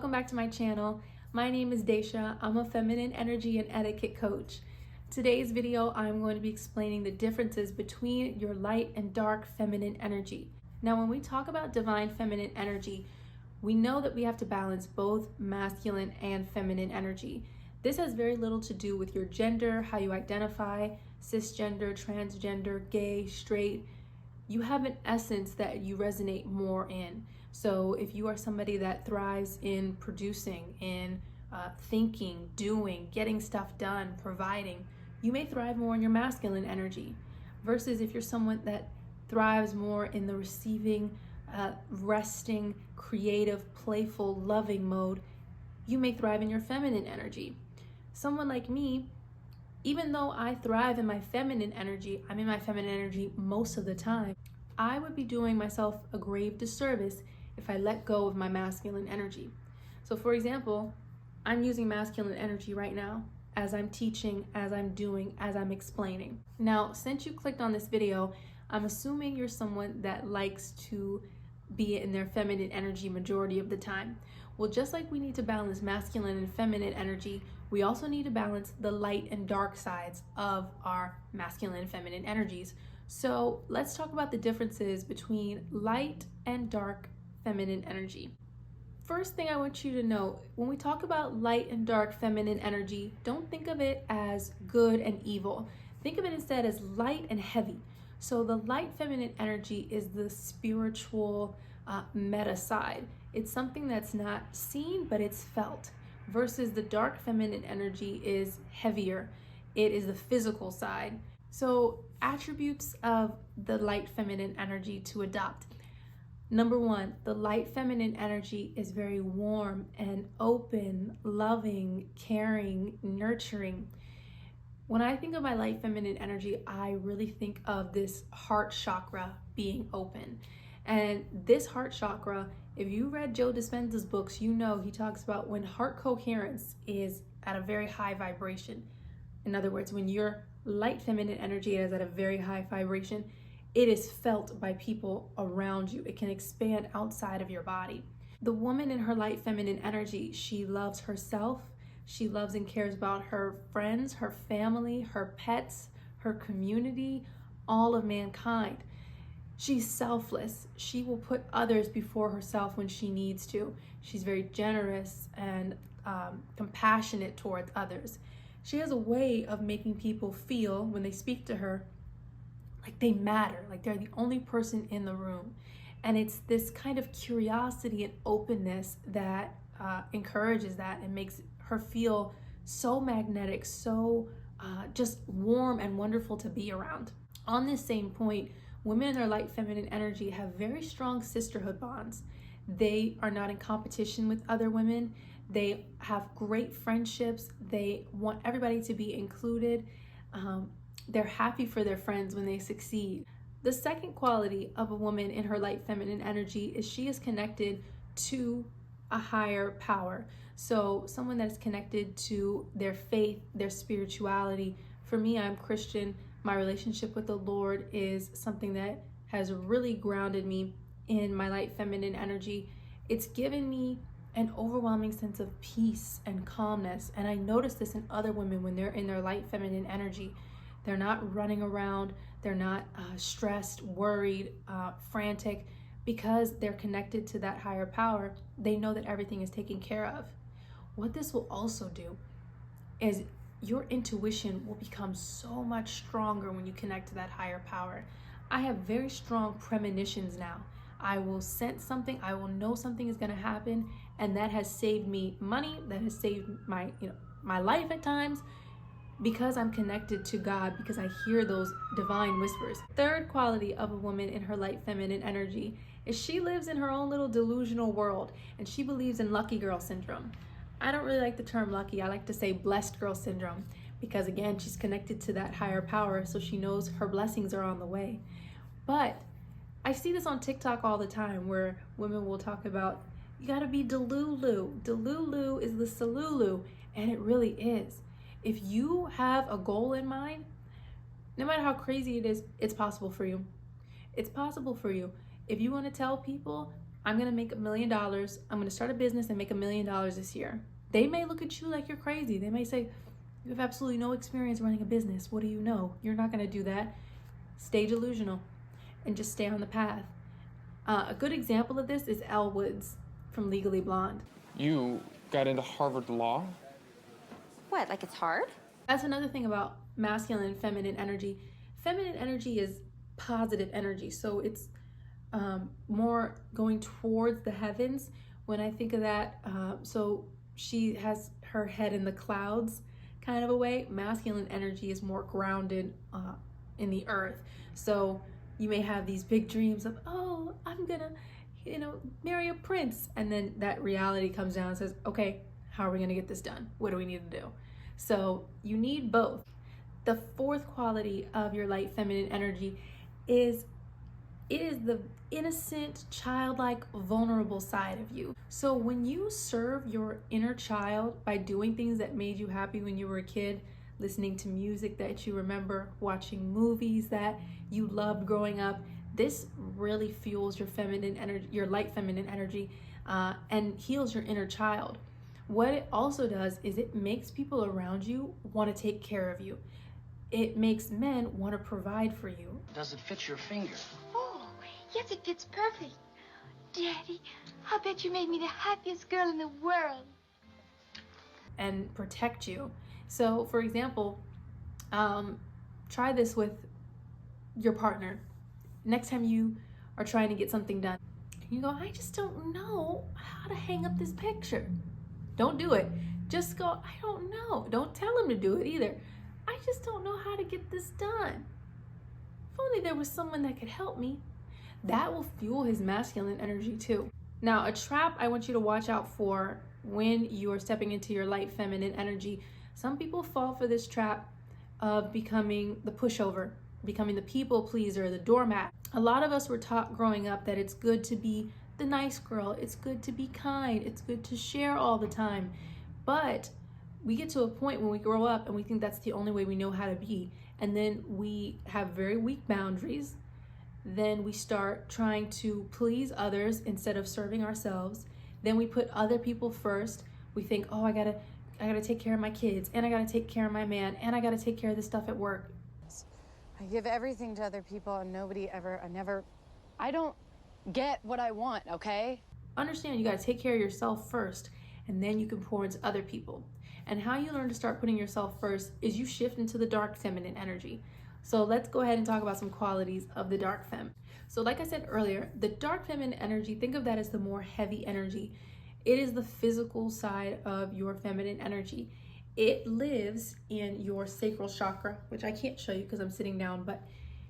welcome back to my channel. My name is Daisha. I'm a feminine energy and etiquette coach. Today's video, I'm going to be explaining the differences between your light and dark feminine energy. Now, when we talk about divine feminine energy, we know that we have to balance both masculine and feminine energy. This has very little to do with your gender, how you identify, cisgender, transgender, gay, straight. You have an essence that you resonate more in. So if you are somebody that thrives in producing, in thinking, doing, getting stuff done, providing, you may thrive more in your masculine energy. Versus if you're someone that thrives more in the receiving, resting, creative, playful, loving mode, you may thrive in your feminine energy. Someone like me, even though I thrive in my feminine energy, I'm in my feminine energy most of the time, I would be doing myself a grave disservice if I let go of my masculine energy. So for example, I'm using masculine energy right now as I'm teaching, as I'm doing, as I'm explaining. Now, since you clicked on this video, I'm assuming you're someone that likes to be in their feminine energy majority of the time. Well, just like we need to balance masculine and feminine energy, we also need to balance the light and dark sides of our masculine and feminine energies. So let's talk about the differences between light and dark feminine energy. First thing I want you to know, when we talk about light and dark feminine energy, don't think of it as good and evil. Think of it instead as light and heavy. So the light feminine energy is the spiritual meta side. It's something that's not seen, but it's felt. Versus the dark feminine energy is heavier. It is the physical side. So attributes of the light feminine energy to adopt. Number one, the light feminine energy is very warm and open, loving, caring, nurturing. When I think of my light feminine energy, I really think of this heart chakra being open. And this heart chakra, if you read Joe Dispenza's books, you know he talks about when heart coherence is at a very high vibration. In other words, when your light feminine energy is at a very high vibration, it is felt by people around you. It can expand outside of your body. The woman in her light feminine energy, she loves herself. She loves and cares about her friends, her family, her pets, her community, all of mankind. She's selfless. She will put others before herself when she needs to. She's very generous and compassionate towards others. She has a way of making people feel, when they speak to her, like they matter, like they're the only person in the room. And it's this kind of curiosity and openness that encourages that and makes her feel so magnetic, so just warm and wonderful to be around. On this same point, women in their light feminine energy have very strong sisterhood bonds. They are not in competition with other women. They have great friendships. They want everybody to be included. They're happy for their friends when they succeed. The second quality of a woman in her light feminine energy is she is connected to a higher power. So someone that is connected to their faith, their spirituality. For me, I'm Christian. My relationship with the Lord is something that has really grounded me in my light feminine energy. It's given me an overwhelming sense of peace and calmness. And I notice this in other women when they're in their light feminine energy. They're not running around. They're not stressed, worried, frantic, because they're connected to that higher power. They know that everything is taken care of. What this will also do is your intuition will become so much stronger when you connect to that higher power. I have very strong premonitions now. I will sense something, I will know something is going to happen, and that has saved me money, that has saved my life at times, because I'm connected to God, because I hear those divine whispers. Third quality of a woman in her light feminine energy is she lives in her own little delusional world, and she believes in lucky girl syndrome. I don't really like the term lucky. I like to say blessed girl syndrome, because again, she's connected to that higher power, so she knows her blessings are on the way. But I see this on TikTok all the time, where women will talk about, you gotta be delulu. Delulu is the salulu, and it really is. If you have a goal in mind, no matter how crazy it is, it's possible for you. It's possible for you. If you want to tell people, I'm going to make $1 million. I'm going to start a business and make $1 million this year. They may look at you like you're crazy. They may say, you have absolutely no experience running a business. What do you know? You're not going to do that. Stay delusional and just stay on the path. A good example of this is Elle Woods from Legally Blonde. You got into Harvard Law? What, like it's hard? That's another thing about masculine and feminine energy. Feminine energy is positive energy, so it's more going towards the heavens. When I think of that, so she has her head in the clouds kind of a way. Masculine energy is more grounded in the earth. So you may have these big dreams of, oh, I'm gonna, marry a prince. And then that reality comes down and says, okay, how are we gonna get this done? What do we need to do? So you need both. The fourth quality of your light feminine energy is the innocent, childlike, vulnerable side of you. So when you serve your inner child by doing things that made you happy when you were a kid, listening to music that you remember, watching movies that you loved growing up, this really fuels your feminine energy, your light feminine energy, and heals your inner child. What it also does is it makes people around you want to take care of you. It makes men want to provide for you. Does it fit your finger? Oh, yes, it fits perfect. Daddy, I bet you made me the happiest girl in the world. And protect you. So, for example, try this with your partner. Next time you are trying to get something done, you go, I just don't know how to hang up this picture. Don't do it. Just go, I don't know. Don't tell him to do it either. I just don't know how to get this done. If only there was someone that could help me. That will fuel his masculine energy too. Now, a trap I want you to watch out for when you are stepping into your light feminine energy. Some people fall for this trap of becoming the pushover, becoming the people pleaser, the doormat. A lot of us were taught growing up that it's good to be the nice girl, it's good to be kind, it's good to share all the time. But we get to a point when we grow up and we think that's the only way we know how to be. And then we have very weak boundaries. Then we start trying to please others instead of serving ourselves. Then we put other people first. We think, oh, I gotta take care of my kids, and I gotta take care of my man, and I gotta take care of the stuff at work. I give everything to other people and I don't get what I want, okay? Understand you gotta take care of yourself first, and then you can pour into other people. And how you learn to start putting yourself first is you shift into the dark feminine energy. So let's go ahead and talk about some qualities of the dark femme. So like I said earlier, the dark feminine energy, think of that as the more heavy energy. It is the physical side of your feminine energy. It lives in your sacral chakra, which I can't show you because I'm sitting down, but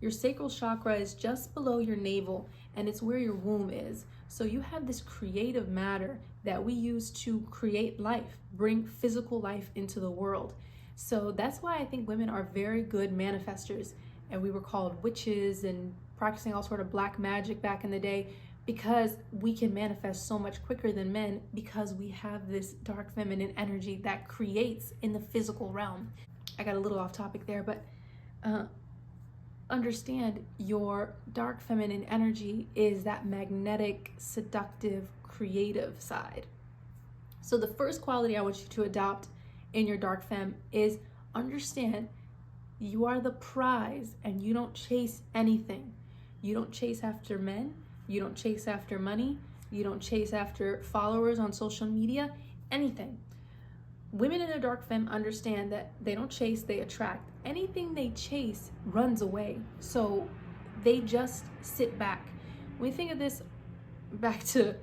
your sacral chakra is just below your navel, and it's where your womb is. So you have this creative matter that we use to create life, bring physical life into the world. So that's why I think women are very good manifestors, and we were called witches and practicing all sort of black magic back in the day, because we can manifest so much quicker than men because we have this dark feminine energy that creates in the physical realm. I got a little off topic there, but understand your dark feminine energy is that magnetic, seductive, creative side. So the first quality I want you to adopt in your dark femme is understand you are the prize and you don't chase anything. You don't chase after men. You don't chase after money. You don't chase after followers on social media, anything. Women in their dark femme understand that they don't chase, they attract. Anything they chase runs away. So they just sit back. When you think of this back to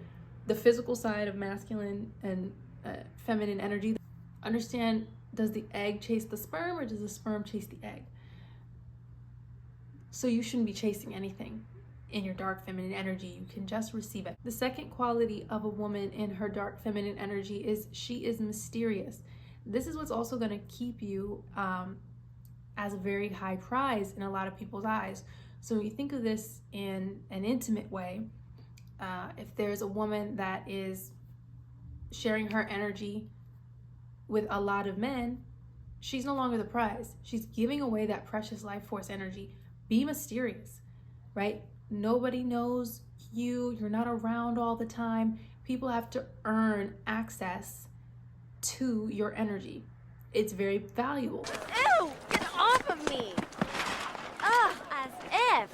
the physical side of masculine and feminine energy, understand, does the egg chase the sperm or does the sperm chase the egg? So you shouldn't be chasing anything in your dark feminine energy. You can just receive it. The second quality of a woman in her dark feminine energy is she is mysterious. This is what's also going to keep you as a very high prize in a lot of people's eyes. So when you think of this in an intimate way, if there's a woman that is sharing her energy with a lot of men, she's no longer the prize. She's giving away that precious life force energy. Be mysterious, right? Nobody knows you, you're not around all the time. People have to earn access to your energy. It's very valuable. Ew! Get off of me! Ugh, as if.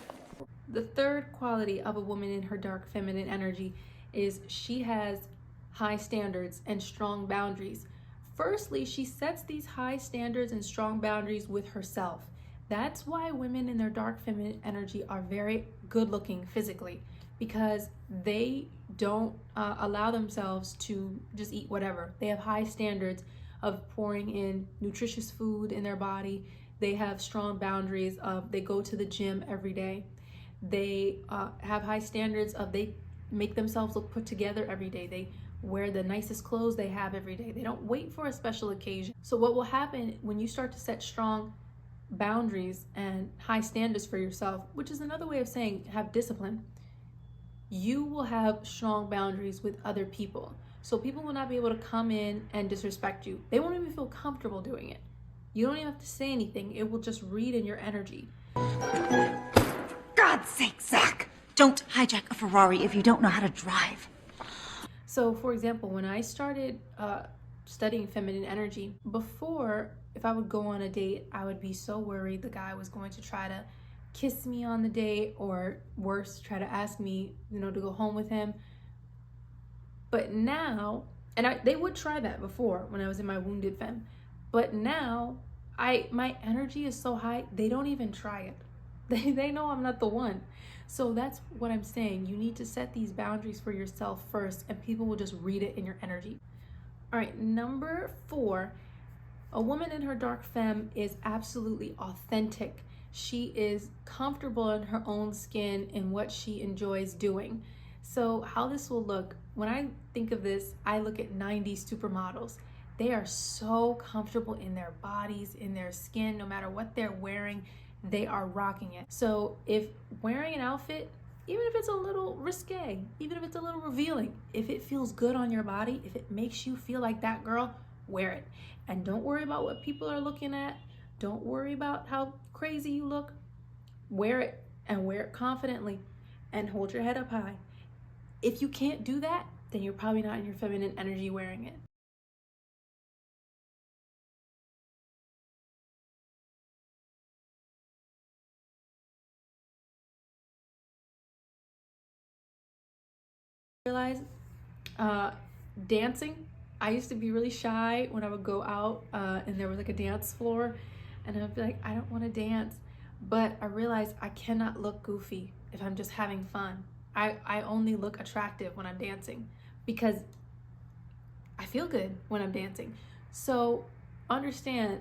The third quality of a woman in her dark feminine energy is she has high standards and strong boundaries. Firstly, she sets these high standards and strong boundaries with herself. That's why women in their dark feminine energy are very good looking physically, because they don't allow themselves to just eat whatever. They have high standards of pouring in nutritious food in their body. They have strong boundaries of they go to the gym every day. They have high standards of they make themselves look put together every day. They wear the nicest clothes they have every day. They don't wait for a special occasion. So what will happen when you start to set strong boundaries and high standards for yourself, which is another way of saying have discipline, you will have strong boundaries with other people. So people will not be able to come in and disrespect you. They won't even feel comfortable doing it. You don't even have to say anything. It will just read in your energy. God's sake, Zach! Don't hijack a Ferrari if you don't know how to drive. So, for example, when I started studying feminine energy, before, if I would go on a date, I would be so worried the guy was going to try to kiss me on the date, or worse, try to ask me, to go home with him. But now, and they would try that before when I was in my wounded femme, but now my energy is so high, they don't even try it. They know I'm not the one. So that's what I'm saying. You need to set these boundaries for yourself first, and people will just read it in your energy. All right, number 4, a woman in her dark femme is absolutely authentic. She is comfortable in her own skin and what she enjoys doing. So how this will look, when I think of this, I look at 90s supermodels. They are so comfortable in their bodies, in their skin, no matter what they're wearing, they are rocking it. So if wearing an outfit, even if it's a little risque, even if it's a little revealing, if it feels good on your body, if it makes you feel like that girl, wear it. And don't worry about what people are looking at. Don't worry about how crazy you look. Wear it, and wear it confidently, and hold your head up high. If you can't do that, then you're probably not in your feminine energy wearing it. Realize dancing, I used to be really shy when I would go out and there was like a dance floor, and I'd be like, I don't want to dance. But I realized I cannot look goofy if I'm just having fun. I only look attractive when I'm dancing, because I feel good when I'm dancing. So understand,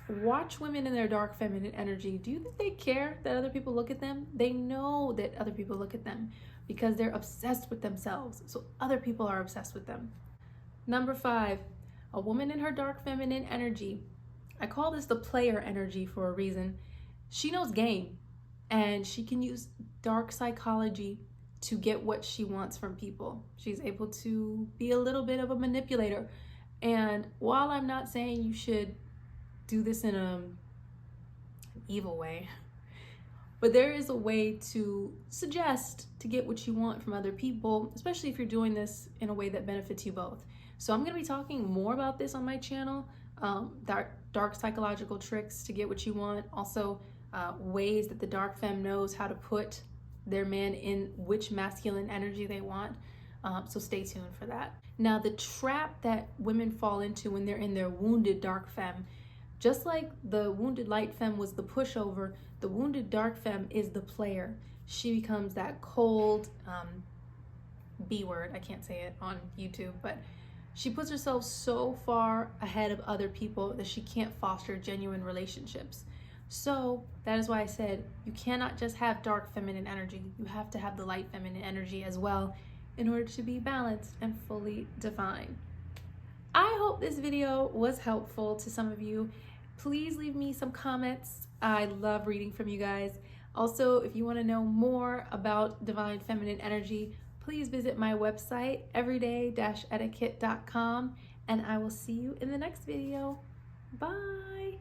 watch women in their dark feminine energy. Do you think they care that other people look at them? They know that other people look at them because they're obsessed with themselves. So other people are obsessed with them. Number 5, a woman in her dark feminine energy. I call this the player energy for a reason. She knows game, and she can use dark psychology to get what she wants from people. She's able to be a little bit of a manipulator. And while I'm not saying you should do this in an evil way, but there is a way to suggest to get what you want from other people, especially if you're doing this in a way that benefits you both. So I'm going to be talking more about this on my channel, dark psychological tricks to get what you want. Also, ways that the dark femme knows how to put their man in which masculine energy they want. So stay tuned for that. Now, the trap that women fall into when they're in their wounded dark femme, just like the wounded light femme was the pushover, the wounded dark femme is the player. She becomes that cold B word. I can't say it on YouTube, but she puts herself so far ahead of other people that she can't foster genuine relationships. So that is why I said you cannot just have dark feminine energy. You have to have the light feminine energy as well in order to be balanced and fully defined. I hope this video was helpful to some of you. Please leave me some comments. I love reading from you guys. Also, if you want to know more about divine feminine energy, please visit my website, everyday-etiquette.com, and I will see you in the next video. Bye.